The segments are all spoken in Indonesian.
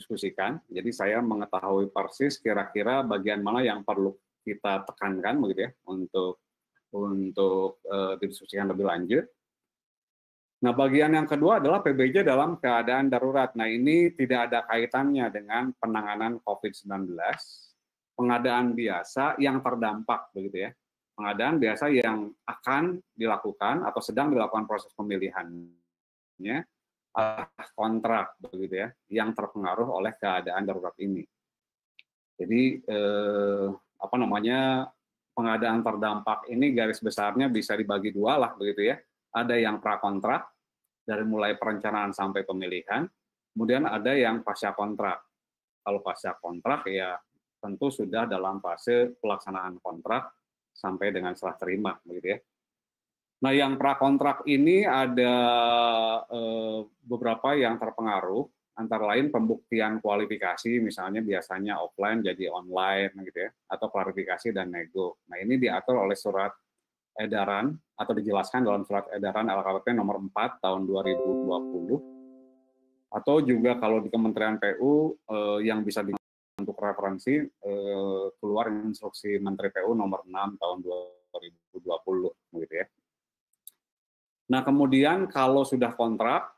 didiskusikan. Jadi saya mengetahui persis kira-kira bagian mana yang perlu kita tekankan begitu ya untuk didiskusikan lebih lanjut. Nah, bagian yang kedua adalah PBJ dalam keadaan darurat. Nah, ini tidak ada kaitannya dengan penanganan COVID-19, pengadaan biasa yang terdampak begitu ya. Pengadaan biasa yang akan dilakukan atau sedang dilakukan proses pemilihannya kontrak begitu ya, yang terpengaruh oleh keadaan darurat ini. Jadi pengadaan terdampak ini garis besarnya bisa dibagi dua lah begitu ya. Ada yang prakontrak dari mulai perencanaan sampai pemilihan, kemudian ada yang pasca kontrak. Kalau pasca kontrak ya tentu sudah dalam fase pelaksanaan kontrak sampai dengan serah terima begitu ya. Nah, yang prakontrak ini ada beberapa yang terpengaruh, antara lain pembuktian kualifikasi, misalnya biasanya offline jadi online gitu ya, atau klarifikasi dan nego. Nah, ini diatur oleh surat edaran atau dijelaskan dalam surat edaran LKPP nomor 4 tahun 2020, atau juga kalau di Kementerian PU yang bisa untuk referensi keluar instruksi Menteri PU nomor 6 tahun 2020 gitu ya. Nah, kemudian kalau sudah kontrak,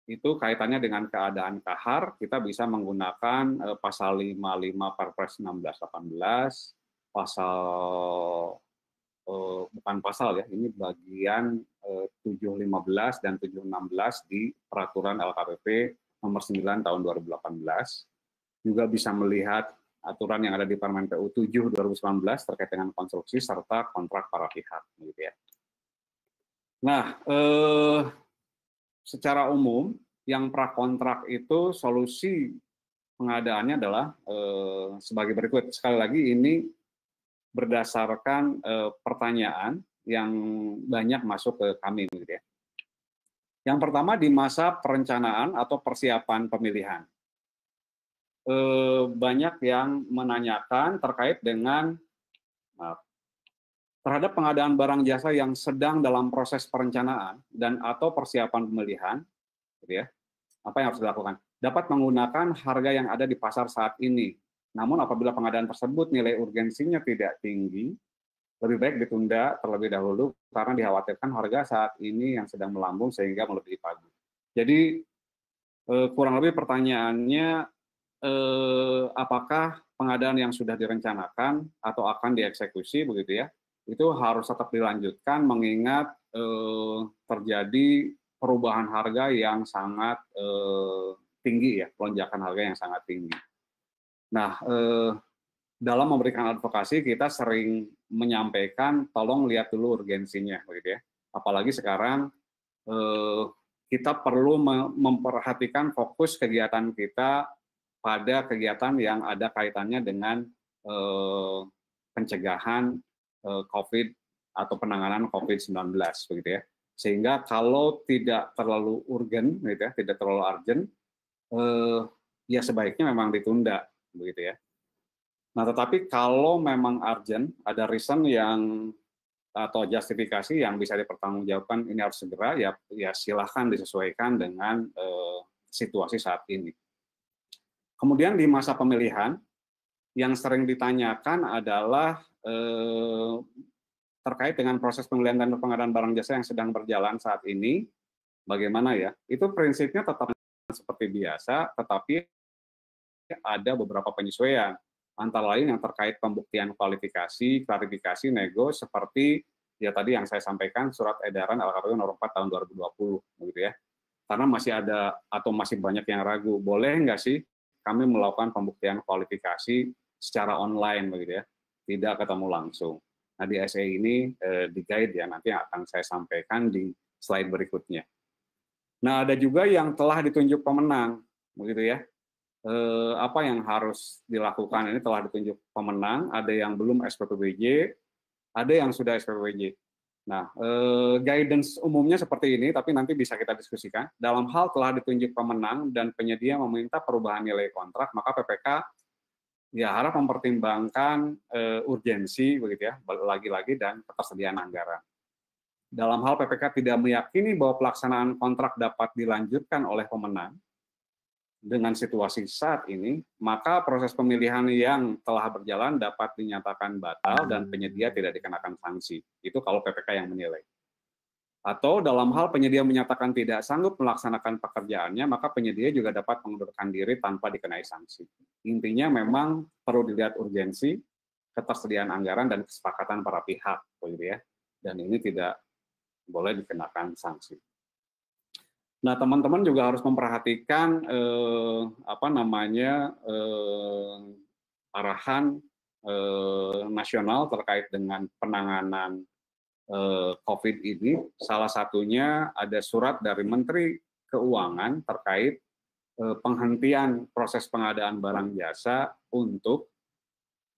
itu kaitannya dengan keadaan kahar, kita bisa menggunakan pasal 55 Perpres 1618, pasal, bukan pasal ya, ini bagian 715 dan 716 di Peraturan LKPP nomor 9 tahun 2018. Juga bisa melihat aturan yang ada di Permen PU 7 2019 terkait dengan konstruksi serta kontrak para pihak. Gitu ya. Nah, secara umum yang prakontrak itu solusi pengadaannya adalah sebagai berikut. Sekali lagi ini berdasarkan pertanyaan yang banyak masuk ke kami. Gitu ya. Yang pertama di masa perencanaan atau persiapan pemilihan. Banyak yang menanyakan terkait dengan terhadap pengadaan barang jasa yang sedang dalam proses perencanaan dan atau persiapan pemilihan, gitu ya, apa yang harus dilakukan? Dapat menggunakan harga yang ada di pasar saat ini. Namun apabila pengadaan tersebut nilai urgensinya tidak tinggi, lebih baik ditunda terlebih dahulu karena dikhawatirkan harga saat ini yang sedang melambung sehingga melebihi pagu. Jadi kurang lebih pertanyaannya, apakah pengadaan yang sudah direncanakan atau akan dieksekusi begitu ya, itu harus tetap dilanjutkan mengingat terjadi perubahan harga yang sangat tinggi ya, lonjakan harga yang sangat tinggi. Nah, dalam memberikan advokasi kita sering menyampaikan tolong lihat dulu urgensinya begitu ya. Apalagi sekarang kita perlu memperhatikan fokus kegiatan kita pada kegiatan yang ada kaitannya dengan pencegahan COVID atau penanganan COVID-19 begitu ya. Sehingga kalau tidak terlalu urgen gitu ya, tidak terlalu urgent, ya sebaiknya memang ditunda begitu ya. Nah, tetapi kalau memang urgent, ada reason yang atau justifikasi yang bisa dipertanggungjawabkan ini harus segera, ya silahkan disesuaikan dengan situasi saat ini. Kemudian di masa pemilihan, yang sering ditanyakan adalah terkait dengan proses pemilihan dan pengadaan barang jasa yang sedang berjalan saat ini, bagaimana ya? Itu prinsipnya tetap seperti biasa, tetapi ada beberapa penyesuaian. Antara lain yang terkait pembuktian kualifikasi, klarifikasi, nego, seperti ya tadi yang saya sampaikan surat edaran LKPU nomor 4 tahun 2020, begitu ya. Karena masih ada atau masih banyak yang ragu, boleh nggak sih kami melakukan pembuktian kualifikasi secara online begitu ya, tidak ketemu langsung. Nah, di SE ini di guide ya, nanti akan saya sampaikan di slide berikutnya. Nah, ada juga yang telah ditunjuk pemenang, begitu ya. Apa yang harus dilakukan? Ini telah ditunjuk pemenang, ada yang belum SPPBJ, ada yang sudah SPPBJ. Nah, guidance umumnya seperti ini, tapi nanti bisa kita diskusikan. Dalam hal telah ditunjuk pemenang dan penyedia meminta perubahan nilai kontrak, maka PPK ya harap mempertimbangkan urgensi begitu ya, lagi-lagi dan ketersediaan anggaran. Dalam hal PPK tidak meyakini bahwa pelaksanaan kontrak dapat dilanjutkan oleh pemenang, dengan situasi saat ini, maka proses pemilihan yang telah berjalan dapat dinyatakan batal dan penyedia tidak dikenakan sanksi. Itu kalau PPK yang menilai. Atau dalam hal penyedia menyatakan tidak sanggup melaksanakan pekerjaannya, maka penyedia juga dapat mengundurkan diri tanpa dikenai sanksi. Intinya memang perlu dilihat urgensi, ketersediaan anggaran, dan kesepakatan para pihak, begitu ya. Dan ini tidak boleh dikenakan sanksi. Nah, teman-teman juga harus memperhatikan arahan nasional terkait dengan penanganan COVID ini. Salah satunya ada surat dari Menteri Keuangan terkait penghentian proses pengadaan barang jasa untuk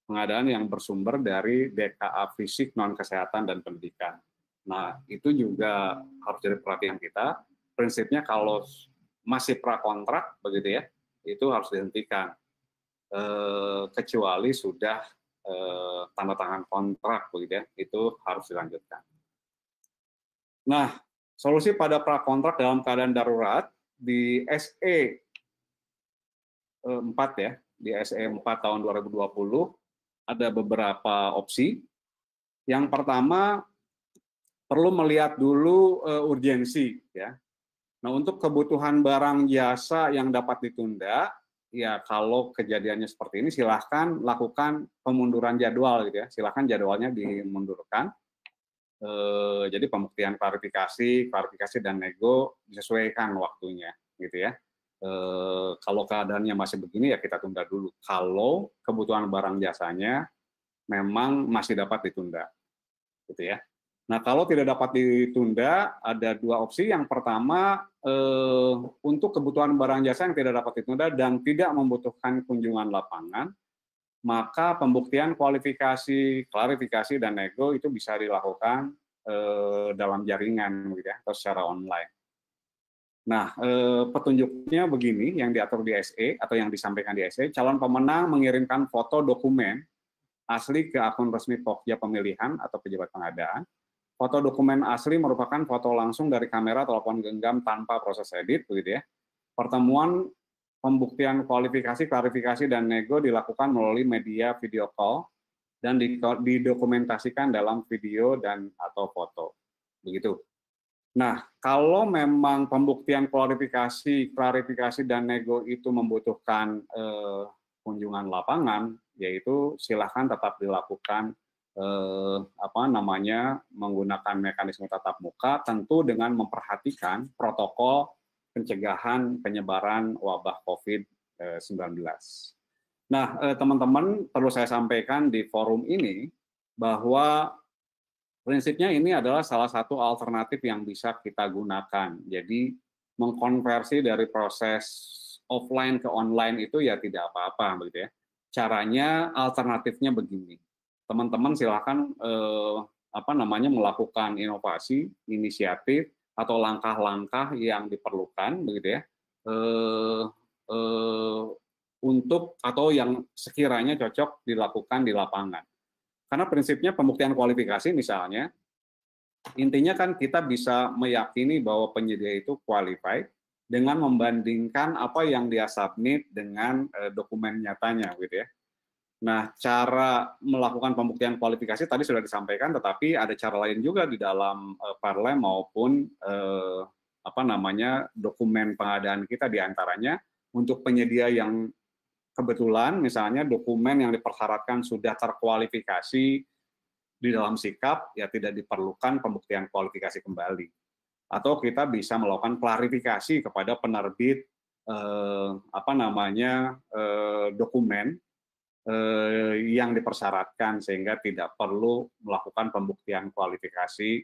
pengadaan yang bersumber dari DKA fisik, non kesehatan, dan pendidikan. Nah, itu juga harus jadi perhatian kita. Prinsipnya kalau masih prakontrak begitu ya, itu harus dihentikan kecuali sudah tanda tangan kontrak begitu ya, itu harus dilanjutkan. Nah, solusi pada prakontrak dalam keadaan darurat di SE 4 ya, di SE 4 tahun 2020 ada beberapa opsi. Yang pertama, perlu melihat dulu urgensi ya. Nah, untuk kebutuhan barang jasa yang dapat ditunda, ya kalau kejadiannya seperti ini silahkan lakukan pemunduran jadwal gitu ya. Silahkan jadwalnya dimundurkan. Jadi pembuktian klarifikasi dan nego disesuaikan waktunya gitu ya. Kalau keadaannya masih begini ya kita tunda dulu. Kalau kebutuhan barang jasanya memang masih dapat ditunda, gitu ya. Nah, kalau tidak dapat ditunda, ada dua opsi. Yang pertama, untuk kebutuhan barang jasa yang tidak dapat ditunda dan tidak membutuhkan kunjungan lapangan, maka pembuktian klarifikasi, dan nego itu bisa dilakukan dalam jaringan, gitu ya, atau secara online. Nah, petunjuknya begini, yang diatur di SE atau yang disampaikan di SE, calon pemenang mengirimkan foto dokumen asli ke akun resmi Pokja Pemilihan atau pejabat pengadaan. Foto dokumen asli merupakan foto langsung dari kamera telepon genggam tanpa proses edit, begitu ya. Pertemuan pembuktian klarifikasi, dan nego dilakukan melalui media video call dan didokumentasikan dalam video dan atau foto, begitu. Nah, kalau memang pembuktian klarifikasi dan nego itu membutuhkan kunjungan lapangan, yaitu silahkan tetap dilakukan menggunakan mekanisme tatap muka, tentu dengan memperhatikan protokol pencegahan penyebaran wabah COVID-19. Nah, teman-teman, perlu saya sampaikan di forum ini bahwa prinsipnya ini adalah salah satu alternatif yang bisa kita gunakan. Jadi, mengkonversi dari proses offline ke online itu ya tidak apa-apa, begitu ya. Caranya alternatifnya begini. Teman-teman silakan melakukan inovasi, inisiatif atau langkah-langkah yang diperlukan begitu ya untuk atau yang sekiranya cocok dilakukan di lapangan. Karena prinsipnya pembuktian kualifikasi misalnya intinya kan kita bisa meyakini bahwa penyedia itu qualified dengan membandingkan apa yang dia submit dengan dokumen nyatanya gitu ya. Nah, cara melakukan pembuktian kualifikasi tadi sudah disampaikan, tetapi ada cara lain juga di dalam Parlem maupun dokumen pengadaan kita, diantaranya untuk penyedia yang kebetulan misalnya dokumen yang dipersyaratkan sudah terkualifikasi di dalam sikap, ya tidak diperlukan pembuktian kualifikasi kembali. Atau kita bisa melakukan klarifikasi kepada penerbit dokumen yang dipersyaratkan sehingga tidak perlu melakukan pembuktian kualifikasi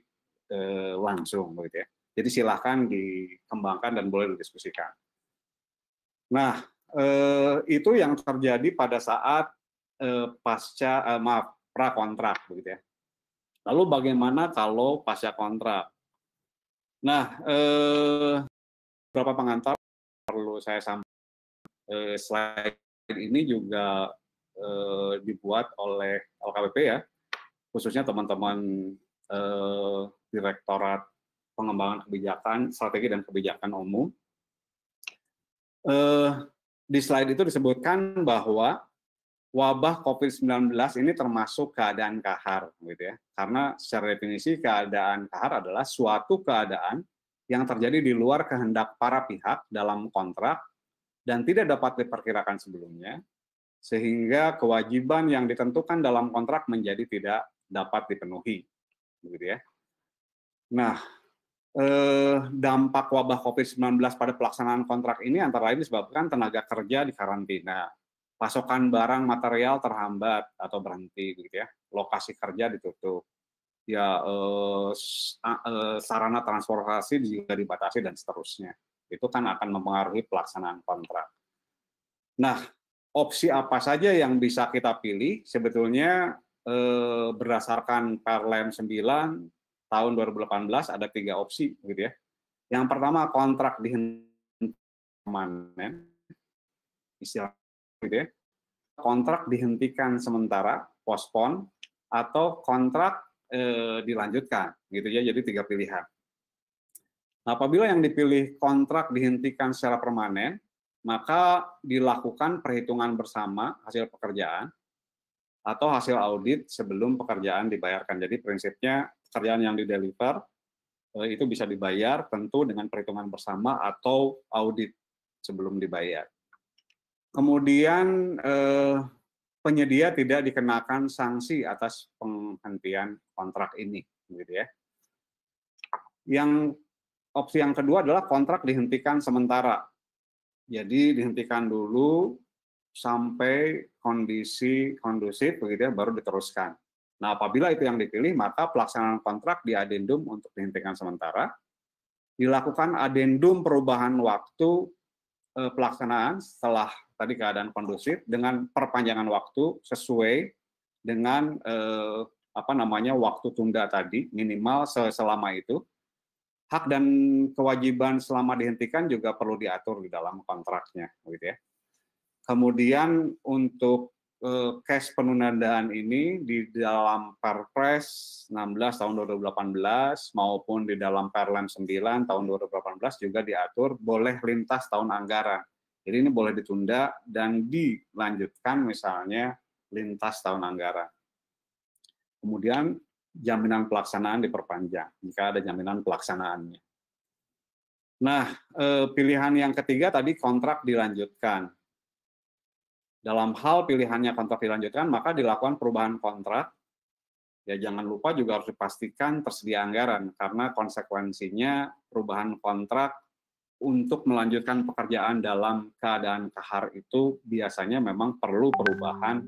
langsung, begitu ya. Jadi silahkan dikembangkan dan boleh didiskusikan. Nah, itu yang terjadi pada saat prakontrak, begitu ya. Lalu bagaimana kalau pasca kontrak? Nah, beberapa pengantar perlu saya sampaikan. Slide ini juga dibuat oleh LKPP ya, khususnya teman-teman Direktorat Pengembangan Kebijakan, Strategi dan Kebijakan Umum. Di slide itu disebutkan bahwa wabah COVID-19 ini termasuk keadaan kahar, gitu ya. Karena secara definisi keadaan kahar adalah suatu keadaan yang terjadi di luar kehendak para pihak dalam kontrak dan tidak dapat diperkirakan sebelumnya, sehingga kewajiban yang ditentukan dalam kontrak menjadi tidak dapat dipenuhi, begitu ya. Nah, dampak wabah COVID-19 pada pelaksanaan kontrak ini antara lain disebabkan tenaga kerja di karantina, pasokan barang material terhambat atau berhenti, gitu ya, lokasi kerja ditutup, ya sarana transportasi juga dibatasi dan seterusnya. Itu kan akan mempengaruhi pelaksanaan kontrak. Nah, opsi apa saja yang bisa kita pilih sebetulnya berdasarkan Perlem 9 tahun 2018 ada 3 opsi, gitu ya. Yang pertama kontrak dihentikan permanen, istilah gitu ya. Kontrak dihentikan sementara, postpone, atau kontrak dilanjutkan, gitu ya. Jadi 3 pilihan. Nah, apabila yang dipilih kontrak dihentikan secara permanen, maka dilakukan perhitungan bersama hasil pekerjaan atau hasil audit sebelum pekerjaan dibayarkan. Jadi prinsipnya pekerjaan yang dideliver itu bisa dibayar tentu dengan perhitungan bersama atau audit sebelum dibayar. Kemudian penyedia tidak dikenakan sanksi atas penghentian kontrak ini, gitu ya. Yang opsi yang kedua adalah kontrak dihentikan sementara. Jadi dihentikan dulu sampai kondisi kondusif, begitu ya, baru diteruskan. Nah, apabila itu yang dipilih, maka pelaksanaan kontrak di adendum untuk dihentikan sementara, dilakukan adendum perubahan waktu pelaksanaan setelah tadi keadaan kondusif dengan perpanjangan waktu sesuai dengan waktu tunda tadi minimal selama itu. Hak dan kewajiban selama dihentikan juga perlu diatur di dalam kontraknya, gitu ya. Kemudian untuk cash penundaan ini di dalam Perpres 16 tahun 2018 maupun di dalam Perlem 9 tahun 2018 juga diatur boleh lintas tahun anggaran. Jadi ini boleh ditunda dan dilanjutkan misalnya lintas tahun anggaran. Kemudian jaminan pelaksanaan diperpanjang jika ada jaminan pelaksanaannya. Nah, pilihan yang ketiga tadi kontrak dilanjutkan. Dalam hal pilihannya kontrak dilanjutkan, maka dilakukan perubahan kontrak. Ya, jangan lupa juga harus dipastikan tersedia anggaran, karena konsekuensinya perubahan kontrak untuk melanjutkan pekerjaan dalam keadaan kahar itu biasanya memang perlu perubahan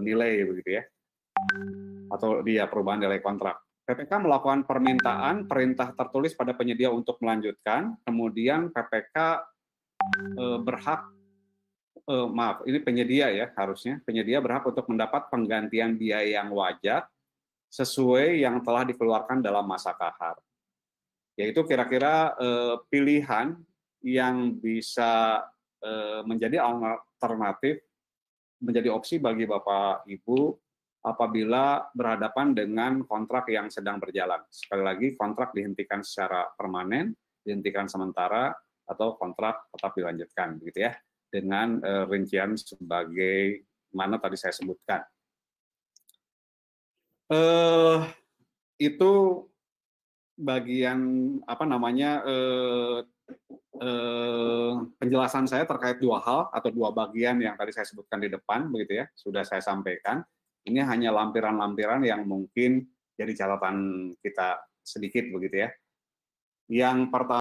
nilai, begitu ya, atau perubahan nilai kontrak. PPK melakukan permintaan perintah tertulis pada penyedia untuk melanjutkan, kemudian PPK berhak ini penyedia ya, harusnya penyedia berhak untuk mendapat penggantian biaya yang wajar sesuai yang telah dikeluarkan dalam masa kahar. Yaitu kira-kira pilihan yang bisa menjadi alternatif, menjadi opsi bagi Bapak Ibu apabila berhadapan dengan kontrak yang sedang berjalan. Sekali lagi, kontrak dihentikan secara permanen, dihentikan sementara, atau kontrak tetap dilanjutkan, gitu ya, dengan rincian sebagai mana tadi saya sebutkan. Itu bagian penjelasan saya terkait 2 hal atau 2 bagian yang tadi saya sebutkan di depan, begitu ya, sudah saya sampaikan. Ini hanya lampiran-lampiran yang mungkin jadi catatan kita sedikit, begitu ya. Yang pertama